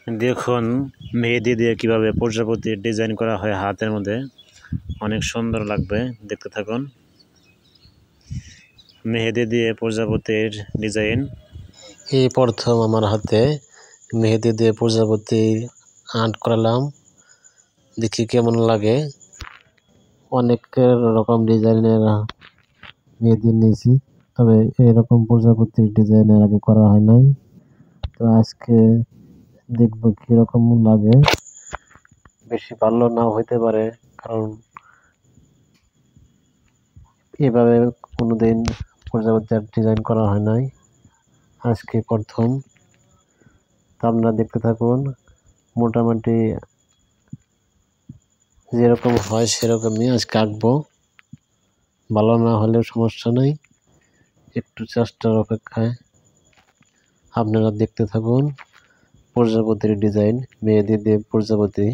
দেখুন মেহেদি দিয়ে কিভাবে প্রজাপতির ডিজাইন করা হয় হাতের মধ্যে, অনেক সুন্দর লাগবে, দেখতে থাকুন। মেহেদি দিয়ে প্রজাপতির ডিজাইন। এই প্রথম আমার হাতে মেহেদি দিয়ে প্রজাপতি আর্ট করালাম, দেখি কেমন লাগে। অনেক রকম ডিজাইনের মেহেদি নিয়েছি, তবে এরকম প্রজাপতির ডিজাইনের আগে করা হয় নাই। তো আজকে দেখবো কিরকম লাগে। বেশি ভালো নাও হইতে পারে, কারণ এভাবে কোনোদিন প্রজাপতির ডিজাইন করা হয় নাই, আজকে প্রথম। তা আপনারা দেখতে থাকুন। মোটামুটি যেরকম হয় সেরকমই আজকে আঁকবো, ভালো না হলেও সমস্যা নেই, একটু চেষ্টার অপেক্ষায়। আপনারা দেখতে থাকুন প্রজাপতির ডিজাইন, মেহেদি দিয়ে প্রজাপতি।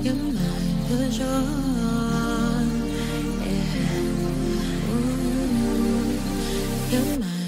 You're mine for sure. Yeah. Ooh, you're mine.